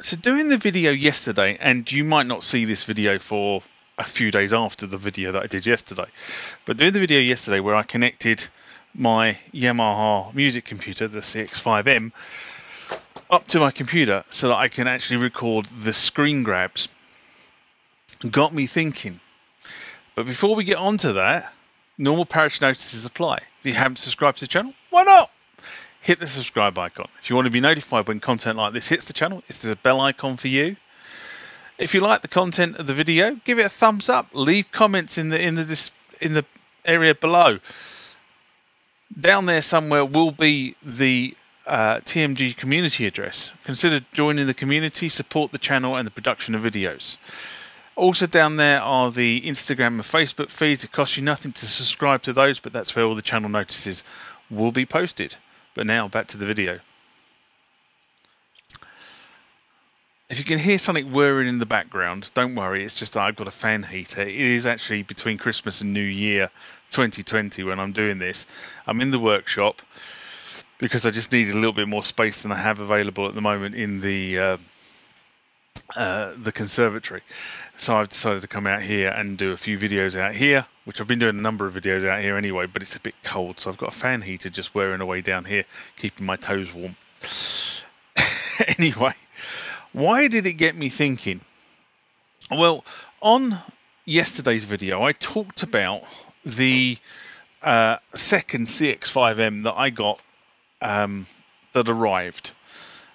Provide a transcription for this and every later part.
So doing the video yesterday, and you might not see this video for a few days after the video that I did yesterday, but doing the video yesterday where I connected my Yamaha music computer, the CX5M, up to my computer so that I can actually record the screen grabs, got me thinking. But before we get on to that, normal parish notices apply. If you haven't subscribed to the channel, why not? Hit the subscribe icon. If you want to be notified when content like this hits the channel, it's the bell icon for you. If you like the content of the video, give it a thumbs up. Leave comments in the area below. Down there somewhere will be the TMG community address. Consider joining the community, support the channel and the production of videos. Also down there are the Instagram and Facebook feeds. It costs you nothing to subscribe to those, but that's where all the channel notices will be posted. But now back to the video. If you can hear something whirring in the background, don't worry, it's just that I've got a fan heater. It is actually between Christmas and New Year 2020 when I'm doing this. I'm in the workshop because I just needed a little bit more space than I have available at the moment in the conservatory. So I've decided to come out here and do a few videos out here, which I've been doing a number of videos out here anyway, but it's a bit cold, so I've got a fan heater just whirring away down here, keeping my toes warm. Anyway, why did it get me thinking? Well, on yesterday's video, I talked about the second CX5M that I got that arrived.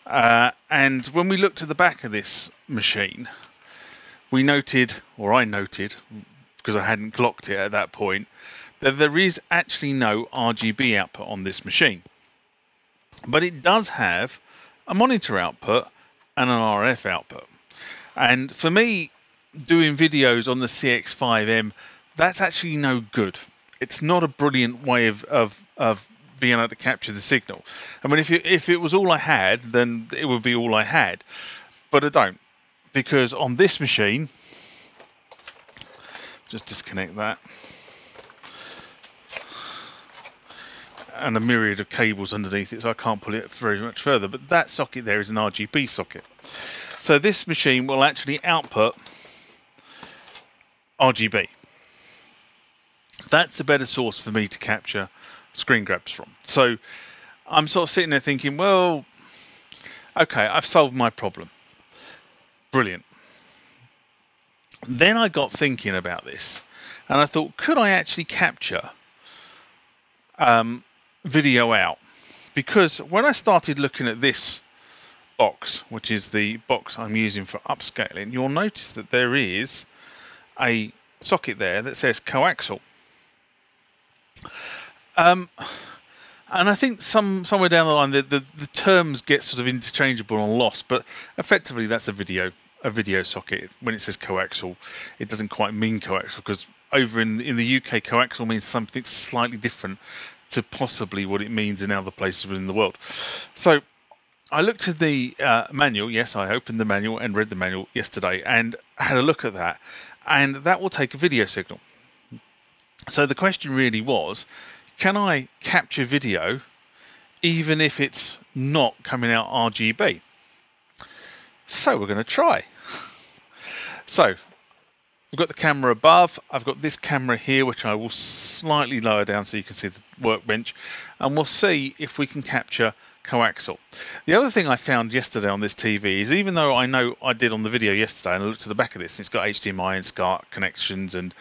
And when we looked at the back of this machine, we noted, or I noted, because I hadn't clocked it at that point, that there is actually no RGB output on this machine. But it does have a monitor output and an RF output. And for me, doing videos on the CX5M, that's actually no good. It's not a brilliant way of being able to capture the signal. I mean, if it was all I had, then it would be all I had. But I don't. Because on this machine, just disconnect that, and a myriad of cables underneath it, so I can't pull it very much further, but that socket there is an RGB socket. So this machine will actually output RGB. That's a better source for me to capture screen grabs from. So I'm sort of sitting there thinking, well, okay, I've solved my problem. Brilliant. Then I got thinking about this, and I thought, could I actually capture video out? Because when I started looking at this box, which is the box I'm using for upscaling, you'll notice that there is a socket there that says coaxial. And I think somewhere down the line the terms get sort of interchangeable and lost, but effectively that's a video socket. When it says coaxial, it doesn't quite mean coaxial, because over in the UK, coaxial means something slightly different to possibly what it means in other places within the world. So I looked at the manual. Yes, I opened the manual and read the manual yesterday and had a look at that, and that will take a video signal. So the question really was, can I capture video even if it's not coming out RGB? So we're going to try. So I've got the camera above, I've got this camera here, which I will slightly lower down so you can see the workbench, and we'll see if we can capture coaxial. The other thing I found yesterday on this TV is, even though I know I did on the video yesterday, and I looked at the back of this, and it's got HDMI and SCART connections and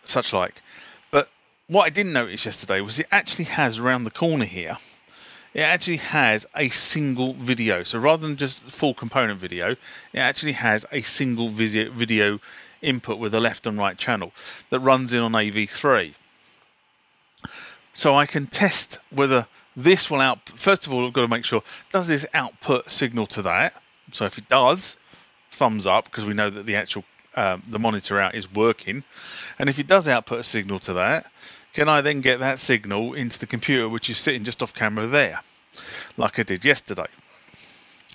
such like, but what I didn't notice yesterday was it actually has around the corner here, it actually has a single video. So rather than just full component video, it actually has a single video input with a left and right channel that runs in on AV3. So I can test whether this will output. First of all, I've got to make sure, does this output signal to that? So if it does, thumbs up, because we know that the actual the monitor out is working. And if it does output a signal to that, can I then get that signal into the computer, which is sitting just off camera there, like I did yesterday?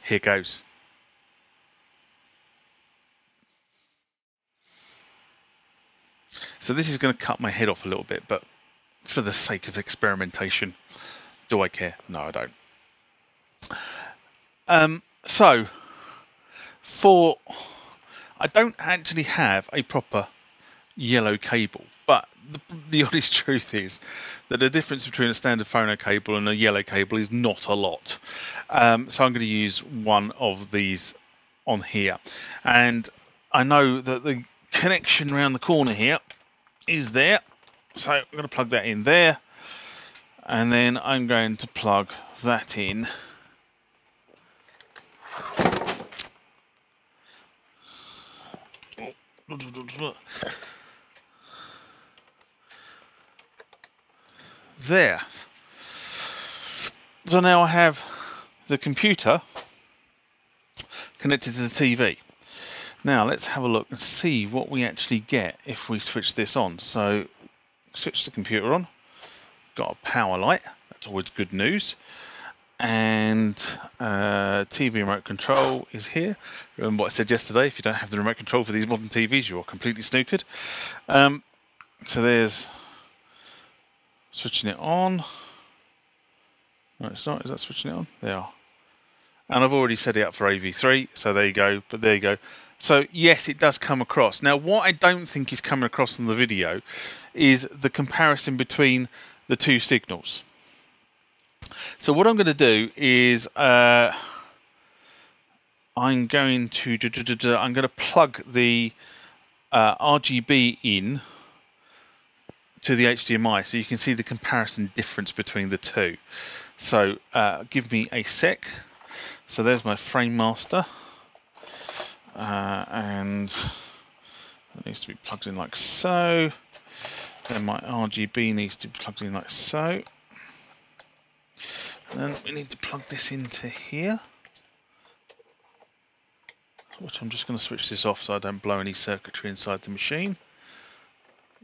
Here goes. So this is going to cut my head off a little bit, but for the sake of experimentation, do I care? No, I don't. So I don't actually have a proper yellow cable, but the honest truth is that the difference between a standard phono cable and a yellow cable is not a lot. So I'm going to use one of these on here, and I know that the connection around the corner here is there, so I'm going to plug that in there, and then I'm going to plug that in there. So now I have the computer connected to the TV. Now let's have a look and see what we actually get if we switch this on. So switch the computer on, got a power light, that's always good news, and TV remote control is here. Remember what I said yesterday, if you don't have the remote control for these modern TVs, you're completely snookered. So there's switching it on. No, it's not. Is that switching it on? They are. And I've already set it up for AV3, so there you go. But there you go. So yes, it does come across. Now, what I don't think is coming across in the video is the comparison between the two signals. So what I'm going to do is I'm going to plug the RGB in to the HDMI, so you can see the comparison difference between the two. So give me a sec. So there's my frame master, and it needs to be plugged in like so. Then my RGB needs to be plugged in like so. And we need to plug this into here, which I'm just going to switch this off so I don't blow any circuitry inside the machine,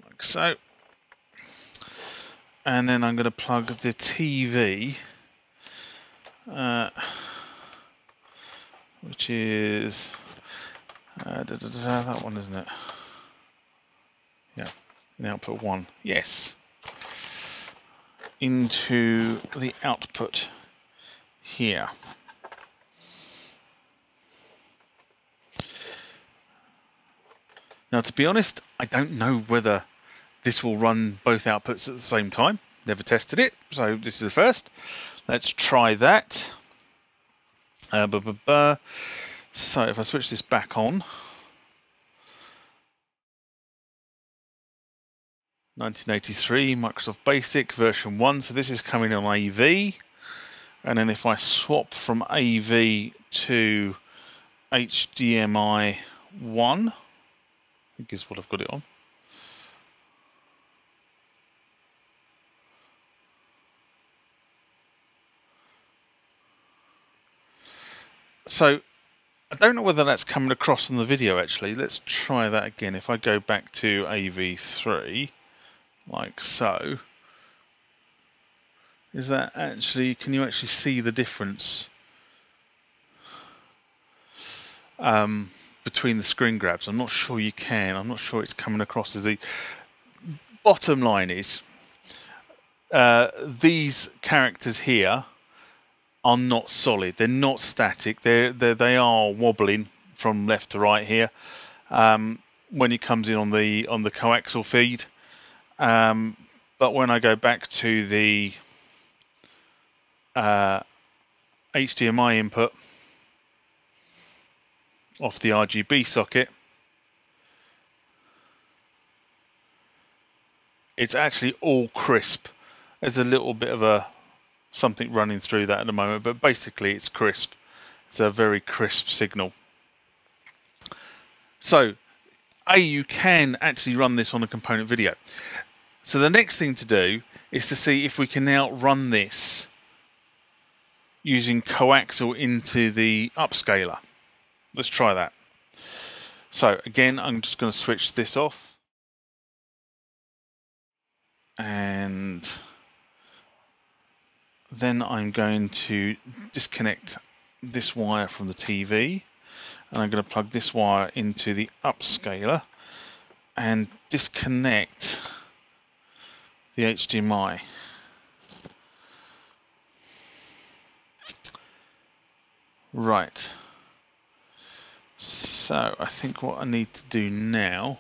like so. And then I'm going to plug the TV, which is that one, isn't it? Yeah, in output 1. Yes. Into the output here. Now, to be honest, I don't know whether this will run both outputs at the same time. Never tested it, so this is the first. Let's try that. So if I switch this back on, 1983 Microsoft Basic version 1, so this is coming on AV, and then if I swap from AV to HDMI 1, I think is what I've got it on. So I don't know whether that's coming across in the video actually. Let's try that again. If I go back to AV3, like so, is that actually, can you actually see the difference between the screen grabs? I'm not sure you can. I'm not sure it's coming across as the bottom line is these characters here are not solid. They're not static. They are wobbling from left to right here when it comes in on the coaxial feed. But when I go back to the HDMI input off the RGB socket, it's actually all crisp. There's a little bit of something running through that at the moment, but basically it's crisp. It's a very crisp signal. So, you can actually run this on a component video. So the next thing to do is to see if we can now run this using coaxial into the Upscaler. Let's try that. So again, I'm just going to switch this off, and then I'm going to disconnect this wire from the TV, and I'm going to plug this wire into the Upscaler and disconnect the HDMI. Right. So I think what I need to do now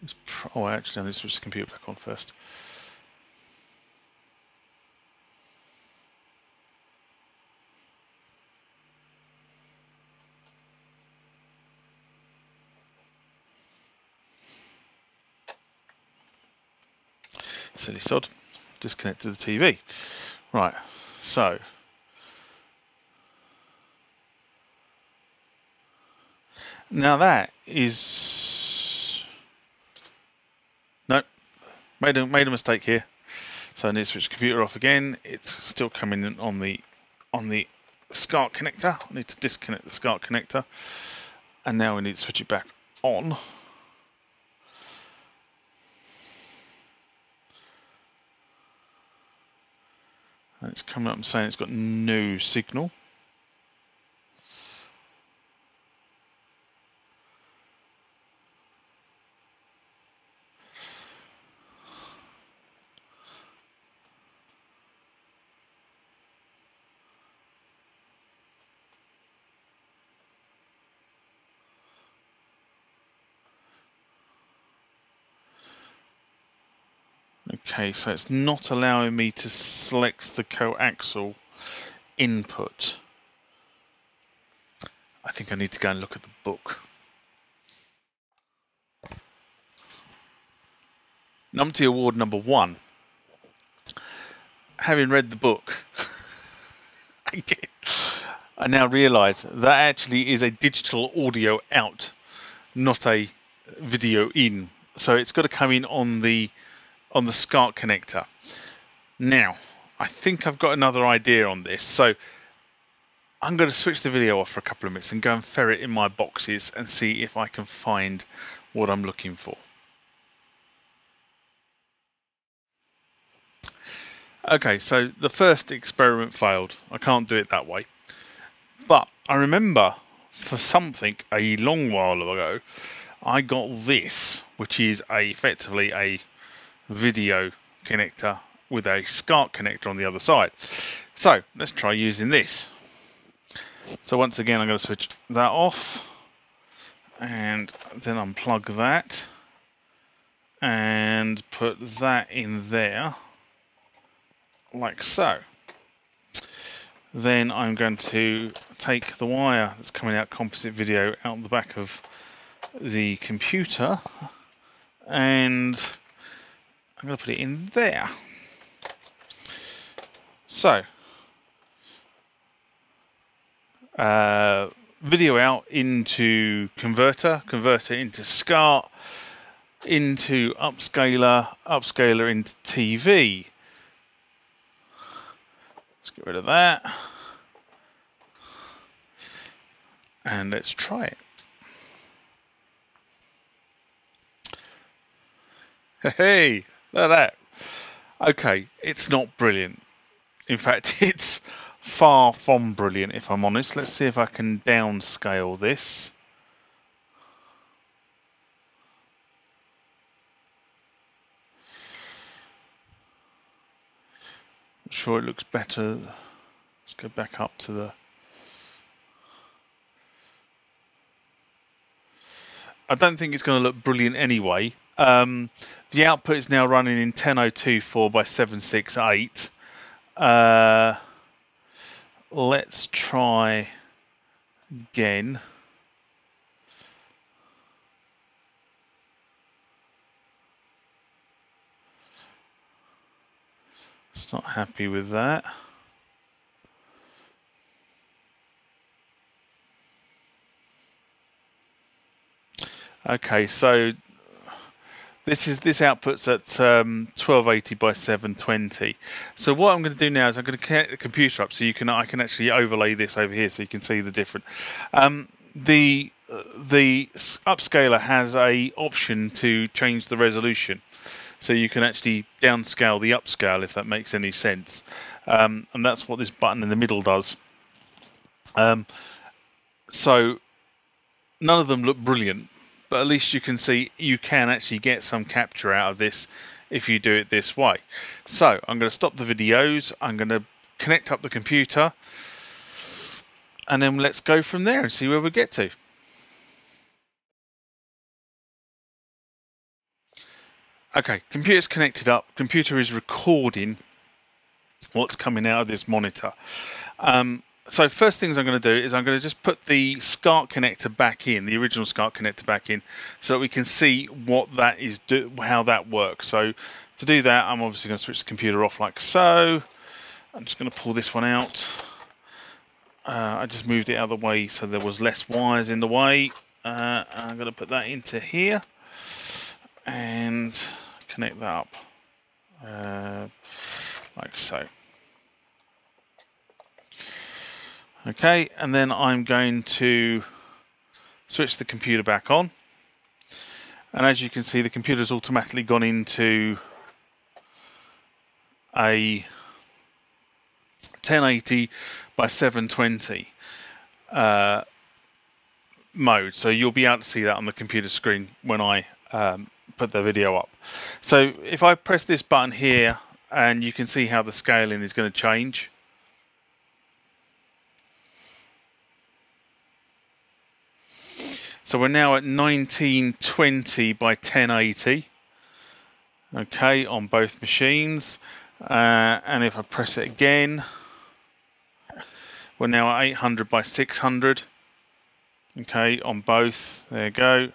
is... oh, actually I need to switch the computer back on first. Silly sod. Disconnected the TV. Right, so now that is... no, made a mistake here. So I need to switch the computer off again. It's still coming in on the SCART connector. I need to disconnect the SCART connector, and now we need to switch it back on. And it's coming up and saying it's got no signal. Okay, so it's not allowing me to select the coaxial input. I think I need to go and look at the book. Numpty Award number 1. Having read the book, I now realise that actually is a digital audio out, not a video in. So it's got to come in on the SCART connector. Now, I think I've got another idea on this. So I'm going to switch the video off for a couple of minutes and go and ferret in my boxes and see if I can find what I'm looking for. Okay, so the first experiment failed. I can't do it that way. But I remember for something a long while ago, I got this, which is effectively a video connector with a SCART connector on the other side. So let's try using this. So once again, I'm going to switch that off and then unplug that and put that in there like so. Then I'm going to take the wire that's coming out composite video out the back of the computer and I'm going to put it in there. So, video out into converter, converter into SCART, into Upscaler, Upscaler into TV. Let's get rid of that. And let's try it. Hey, look at that. Okay, it's not brilliant. In fact, it's far from brilliant, if I'm honest. Let's see if I can downscale this. I'm sure it looks better. Let's go back up to the... I don't think it's going to look brilliant anyway. The output is now running in 10024 by 768. Let's try again. It's not happy with that. Okay, so this outputs at 1280 by 720. So what I'm going to do now is I'm going to connect the computer up so I can actually overlay this over here so you can see the different. The Upscaler has a option to change the resolution, so you can actually downscale the upscale if that makes any sense, and that's what this button in the middle does. So none of them look brilliant, but at least you can see you can actually get some capture out of this if you do it this way. So I'm going to stop the videos, I'm going to connect up the computer, and then let's go from there and see where we get to. Okay, computer's connected up. Computer is recording what's coming out of this monitor. So first things I'm going to do is I'm going to just put the SCART connector back in, the original SCART connector back in, so that we can see what that is, how that works. So to do that, I'm obviously going to switch the computer off like so. I'm just going to pull this one out. I just moved it out of the way so there was less wires in the way. I'm going to put that into here and connect that up like so. Okay, and then I'm going to switch the computer back on, and as you can see, the computer's automatically gone into a 1080 by 720 mode, so you'll be able to see that on the computer screen when I put the video up. So if I press this button here, and you can see how the scaling is going to change. So we're now at 1920 by 1080, okay, on both machines. And if I press it again, we're now at 800 by 600, okay, on both. There you go.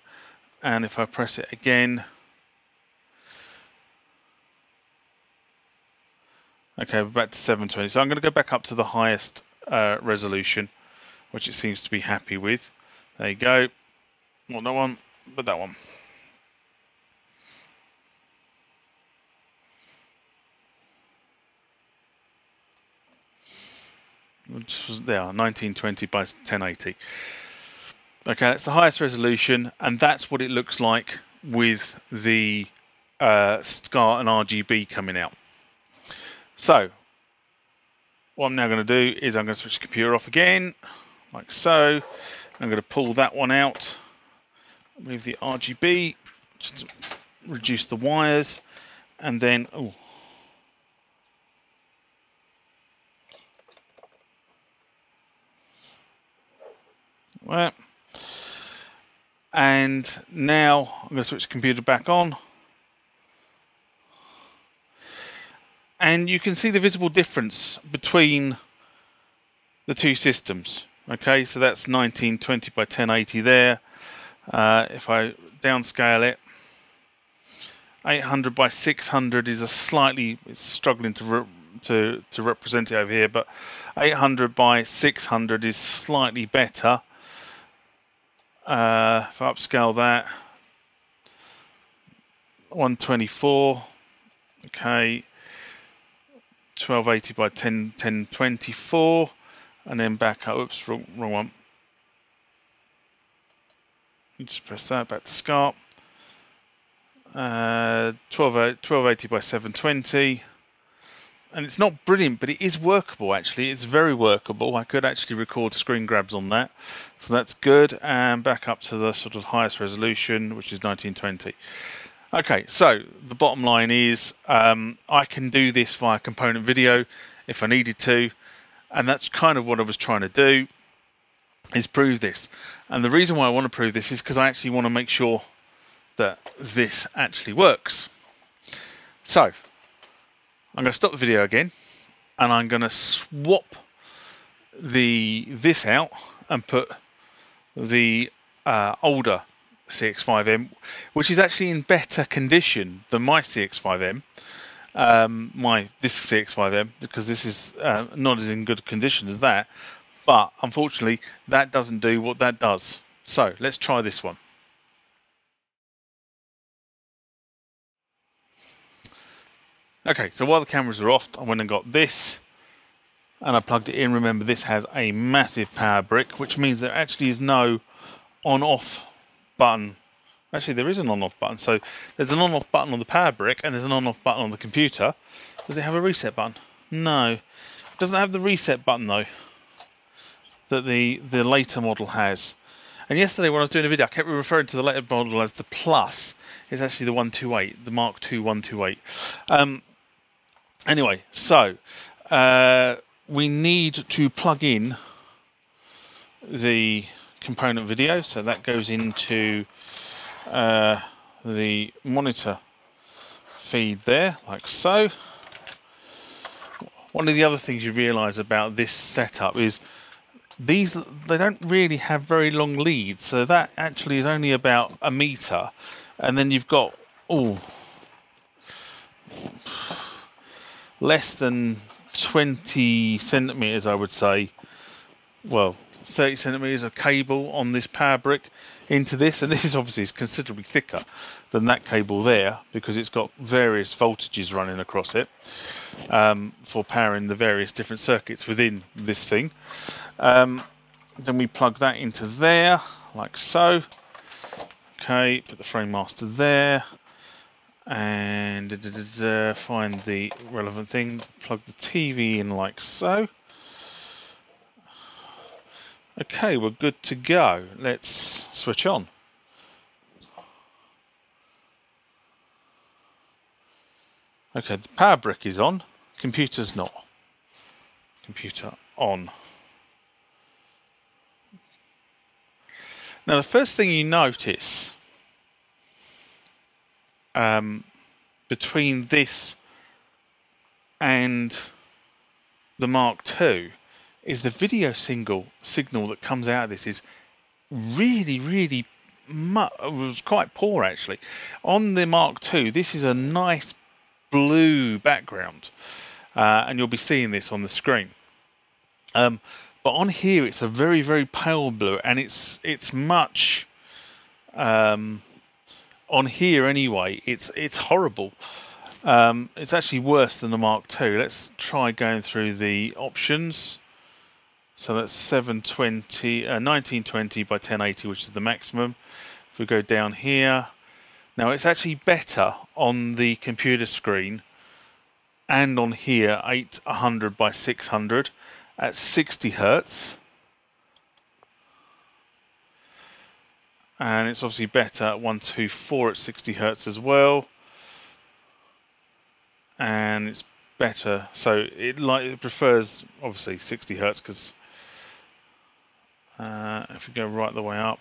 And if I press it again, okay, we're back to 720. So I'm going to go back up to the highest resolution, which it seems to be happy with. There you go. Not that one, but that one. Which was there, 1920 by 1080. Okay, that's the highest resolution, and that's what it looks like with the SCART and RGB coming out. So, what I'm now going to do is I'm going to switch the computer off again, like so. I'm going to pull that one out. Move the RGB, just to reduce the wires, and then and now I'm going to switch the computer back on, and you can see the visible difference between the two systems. Okay, so that's 1920 by 1080 there. If I downscale it, 800 by 600 is a slightly, it's struggling to represent it over here, but 800 by 600 is slightly better. If I upscale that, 124, okay, 1280 by 1024, and then back up, oops, wrong one. Just press that, back to SCART. 1280 by 720. And it's not brilliant, but it is workable actually. It's very workable. I could actually record screen grabs on that. So that's good. And back up to the sort of highest resolution, which is 1920. Okay, so the bottom line is I can do this via component video if I needed to. And that's kind of what I was trying to do, is prove this. And the reason why I want to prove this is because I actually want to make sure that this actually works. So I'm going to stop the video again, and I'm going to swap this out and put the older CX5M, which is actually in better condition than my CX5M, this CX5M, because this is not as in good condition as that. But unfortunately, that doesn't do what that does. So let's try this one. Okay, so while the cameras are off, I went and got this, and I plugged it in. Remember, this has a massive power brick, which means there actually is no on-off button. Actually, there is an on-off button. So there's an on-off button on the power brick, and there's an on-off button on the computer. Does it have a reset button? No. It doesn't have the reset button, though, that the later model has. And yesterday when I was doing a video, I kept referring to the later model as the Plus. It's actually the 128, the Mark II 128. Anyway, so we need to plug in the component video, so that goes into the monitor feed there, like so. One of the other things you realise about this setup is they don't really have very long leads, so that actually is only about 1 metre, and then you've got less than 20 centimetres, I would say, well, 30 centimetres of cable on this power brick into this, and this obviously is considerably thicker than that cable there because it's got various voltages running across it for powering the various different circuits within this thing. Then we plug that into there like so. Okay, put the frame master there, and find the relevant thing, plug the TV in like so. Okay, we're good to go. Let's switch on. Okay, the power brick is on, computer's not. Computer on. Now the first thing you notice between this and the Mark II is the video signal that comes out of this is really was quite poor actually. On the Mark II, this is a nice blue background, and you'll be seeing this on the screen. But on here, it's a very pale blue, and it's much on here anyway. It's horrible. It's actually worse than the Mark II. Let's try going through the options. So that's 1920 by 1080, which is the maximum. If we go down here, now it's actually better on the computer screen and on here 800 by 600 at 60 Hertz. And it's obviously better at 124 at 60 Hertz as well. And it's better, so it prefers obviously 60 Hertz because if we go right the way up,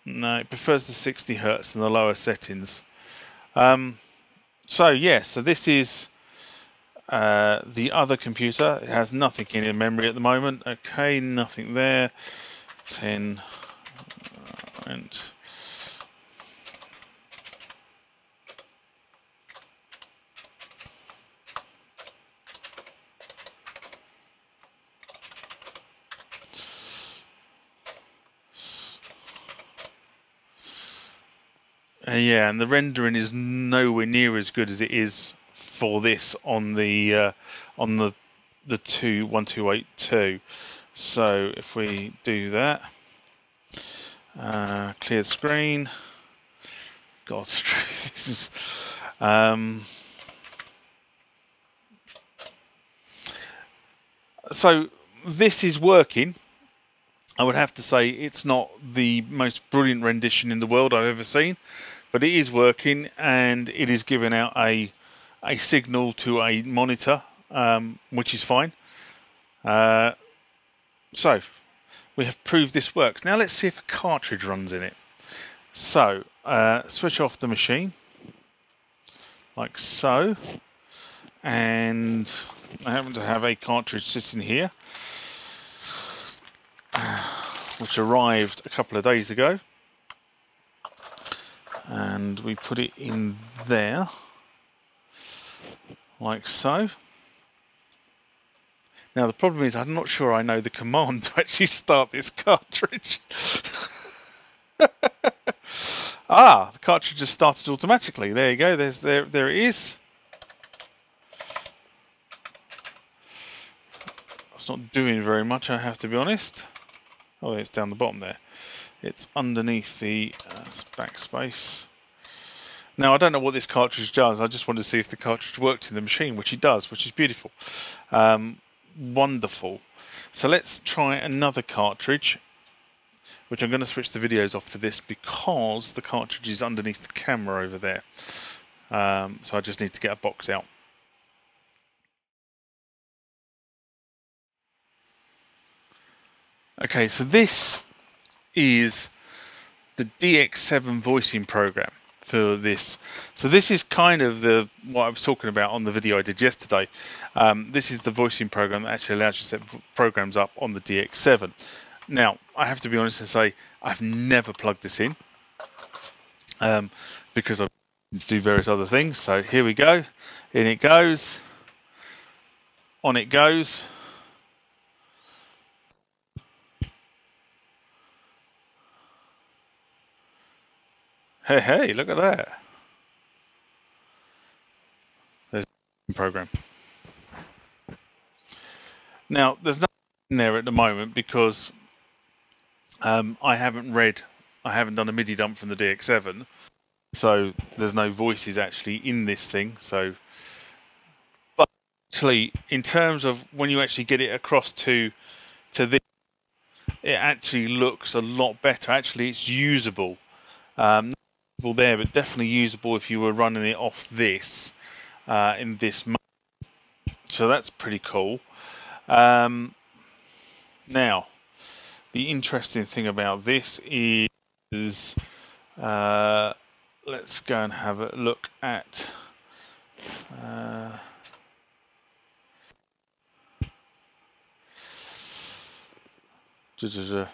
no, it prefers the 60 Hertz and the lower settings. So yeah, so this is the other computer. It has nothing in memory at the moment. Okay, nothing there. 10 and yeah, and the rendering is nowhere near as good as it is for this on the 1282. So if we do that, clear screen. God's truth, this is so this is working. I would have to say it's not the most brilliant rendition in the world I've ever seen, but it is working, and it is giving out a signal to a monitor, which is fine. So we have proved this works. Now let's see if a cartridge runs in it. So switch off the machine like so, and I happen to have a cartridge sitting here which arrived a couple of days ago, and we put it in there like so. Now the problem is I'm not sure I know the command to actually start this cartridge. Ah, the cartridge just started automatically. There you go, there it is. It's not doing very much, I have to be honest. Oh, it's down the bottom there. It's underneath the backspace. Now, I don't know what this cartridge does. I just wanted to see if the cartridge worked in the machine, which it does, which is beautiful. Wonderful. So let's try another cartridge, which I'm going to switch the videos off to this because the cartridge is underneath the camera over there. So I just need to get a box out. Okay, so this is the DX7 voicing program. for this. So this is kind of what I was talking about on the video I did yesterday. This is the voicing program that actually allows you to set programs up on the DX7. Now, I have to be honest and say I've never plugged this in because I need to do various other things. So here we go. In it goes. On it goes. Hey, hey, look at that. There's the program. Now, there's nothing in there at the moment because I haven't done a MIDI dump from the DX7, so there's no voices actually in this thing. So, but actually, in terms of when you actually get it across to this, it actually looks a lot better. Actually, it's usable. Not usable there, but definitely usable if you were running it off this in this mode. So that's pretty cool. Now, the interesting thing about this is, let's go and have a look at.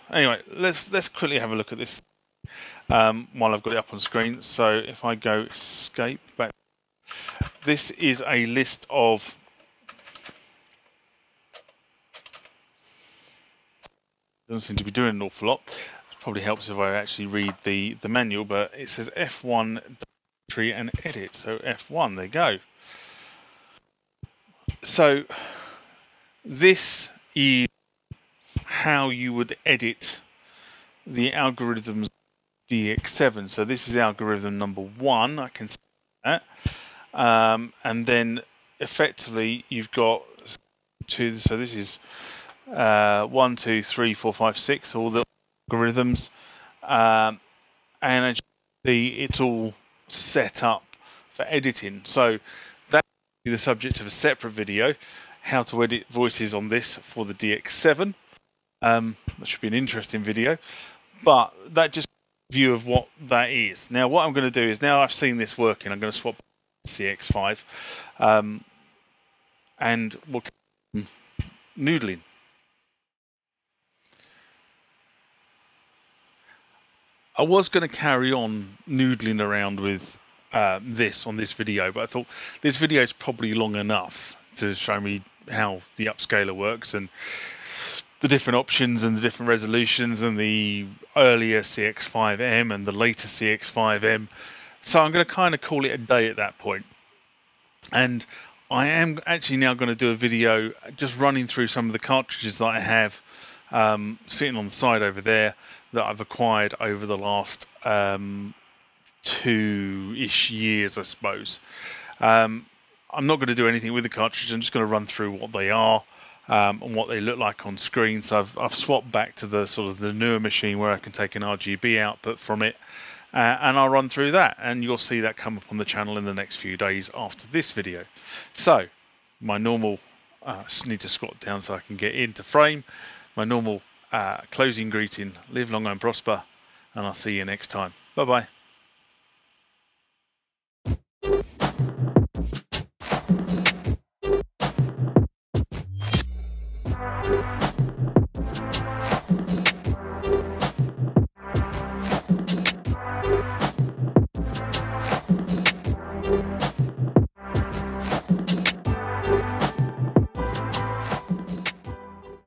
Anyway, let's quickly have a look at this while I've got it up on screen. So if I go escape back, this is a list of doesn't seem to be doing an awful lot. It probably helps if I actually read the manual, but it says F1 tree and edit. So F1, there you go. So this is how you would edit the algorithms DX7. So this is algorithm number 1. I can see that, and then effectively you've got 2. So this is 1, 2, 3, 4, 5, 6. All the algorithms, and as you see, it's all set up for editing. So that will be the subject of a separate video, how to edit voices on this for the DX7. That should be an interesting video, but that just gives a view of what that is. Now what I'm going to do is, now I've seen this working, I'm going to swap CX5 and we'll noodling. I was going to carry on noodling around with this on this video, but I thought this video is probably long enough to show me how the Upscaler works and the different options and the different resolutions and the earlier CX5M and the later CX5M. So I'm going to kind of call it a day at that point. And I am actually now going to do a video just running through some of the cartridges that I have sitting on the side over there that I've acquired over the last 2-ish years, I suppose. I'm not going to do anything with the cartridges. I'm just going to run through what they are and what they look like on screen. So I've swapped back to the sort of the newer machine where I can take an RGB output from it, and I'll run through that, and you'll see that come up on the channel in the next few days after this video. So my normal, just need to squat down so I can get into frame. My normal closing greeting: live long and prosper, and I'll see you next time. Bye bye.